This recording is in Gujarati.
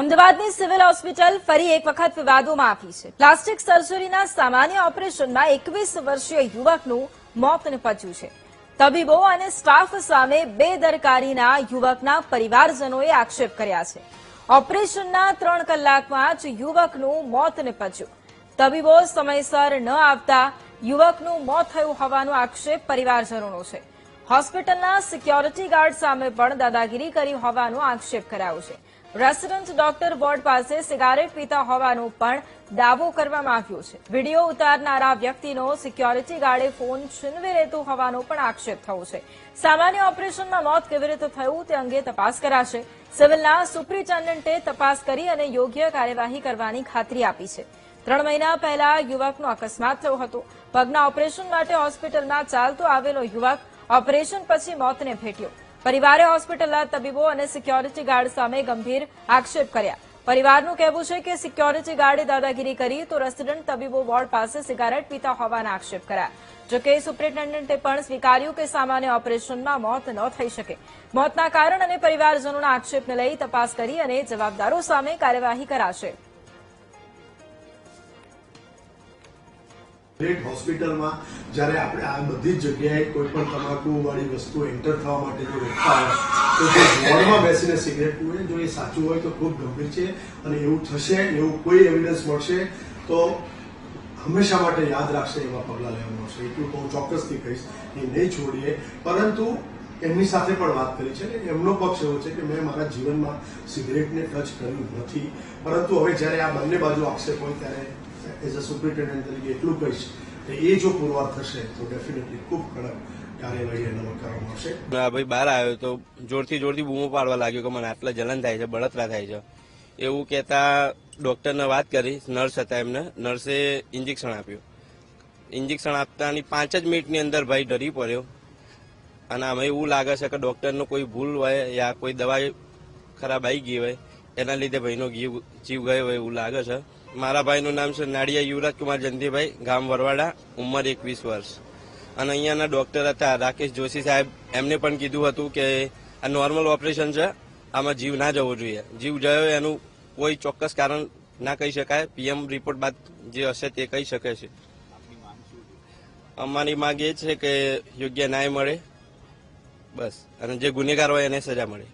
અમદાવાદની સિવિલ હોસ્પિટલ ફરી એક વખત વિવાદોમાં આવી છે. પ્લાસ્ટિક સર્જરીના સામાન્ય ઓપરેશનમાં 21 વર્ષીય યુવકનું મોત નિપજ્યું છે. તબીબો અને સ્ટાફ સામે બેદરકારીના યુવકના પરિવારજનોએ આક્ષેપ કર્યા છે. ઓપરેશનના 3 કલાકમાં જ યુવકનું મોત નિપજ્યું. તબીબો સમયસર ન આવતા યુવકનું મોત થયું હોવાનો આક્ષેપ પરિવારજનોનો છે. હોસ્પિટલના સિક્યોરિટી ગાર્ડ સામે પણ દાદાગીરી કરી હોવાનો આક્ષેપ કરાયો છે. રેસિડન્ટ ડોક્ટર વોર્ડ પાસે સિગારેટ પીતા હોવાનો પણ દાવો કરવામાં આવ્યો છે. વિડીયો ઉતારનારા વ્યક્તિનો સિક્યોરિટી ગાર્ડે ફોન છીનવી લેતો હોવાનો પણ આક્ષેપ થયો છે. સામાન્ય ઓપરેશનમાં મોત કેવી રીતે થયું તે અંગે તપાસ કરાશે. સિવિલના સુપ્રિન્ટેન્ડન્ટે તપાસ કરી અને યોગ્ય કાર્યવાહી કરવાની ખાતરી આપી છે. 3 મહિના પહેલા યુવકનો અકસ્માત થયો હતો. પગના ઓપરેશન માટે હોસ્પિટલમાં ચાલતો આવેલો યુવક ઓપરેશન પછી મોતને ભેટ્યો. પરિવારે હોસ્પિટલના તબીબો અને સિક્યોરિટી ગાર્ડ સામે ગંભીર આક્ષેપ કર્યા. પરિવારનું કહેવું છે કે સિક્યોરિટી ગાર્ડે દાદાગીરી કરી તો રેસિડન્ટ તબીબો વોર્ડ પાસે સિગારેટ પીતા હોવાના આક્ષેપ કર્યા. જોકે સુપ્રિન્ટેન્ડન્ટે પણ સ્વીકાર્યું કે સામાન્ય ઓપરેશનમાં મોત ન થઈ શકે. મોતના કારણ અને પરિવારજનોના આક્ષેપને લઈ તપાસ કરી અને જવાબદારો સામે કાર્યવાહી કરાશે. હોસ્પિટલમાં જ્યારે આપણે આ બધી જ જગ્યાએ કોઈ પણ તમાકુવાળી વસ્તુ એન્ટર થવા માટે જો રોકતા હોય તો જે વોર્ડમાં બેસીને સિગરેટ પીવે, જો એ સાચું હોય તો ખૂબ ગંભીર છે અને એવું થશે, એવું કોઈ એવિડન્સ મળશે તો હંમેશા માટે યાદ રાખશે એવા પગલાં લેવાનું આવશે. એટલું હું ચોક્કસથી કહીશ, એ નહીં છોડીએ. પરંતુ એમની સાથે પણ વાત કરી છે કે એમનો પક્ષ એવો છે કે મેં મારા જીવનમાં સિગરેટને ટચ કર્યું નથી. પરંતુ હવે જ્યારે આ બંને બાજુ આક્ષેપ હોય ત્યારે એઝ અ સુપ્રિન્ટેન્ડન્ટ તરીકે એટલું કહીશ કે એ જો પુરવાર થશે તો ડેફિનેટલી ખૂબ કડક કાર્યવાહી એના કરવામાં આવશે. ભાઈ બહાર આવ્યો તો જોરથી બૂમો પાડવા લાગ્યો કે મને આટલા જલન થાય છે, બળતરા થાય છે એવું કહેતા ડોક્ટરને વાત કરી. નર્સ હતા, એમને નર્સે ઇન્જેક્શન આપ્યું. ઇન્જેક્શન આપતાની 5 જ મિનિટની અંદર ભાઈ ડરી પડ્યો અને અમે એવું લાગે છે કે ડોક્ટરનો કોઈ ભૂલ હોય યા કોઈ દવા ખરાબ આવી ગઈ હોય એના લીધે ભાઈનો જીવ ગયો હોય એવું લાગે છે. મારા ભાઈનું નામ છે નાડિયા યુવરાજકુમાર જયંતિભાઈ, ગામ વરવાડા, ઉંમર 21 વર્ષ. અને અહીંયાના ડોક્ટર હતા રાકેશ જોશી સાહેબ, એમને પણ કીધું હતું કે આ નોર્મલ ઓપરેશન છે, આમાં જીવ ના જવો જોઈએ. જીવ ગયો એનું કોઈ ચોક્કસ કારણ ના કહી શકાય. પીએમ રિપોર્ટ બાદ જે હશે તે કહી શકે છે. અમારી માંગ એ છે કે યોગ્ય ન્યાય મળે બસ, અને જે ગુનેગાર હોય એને સજા મળે.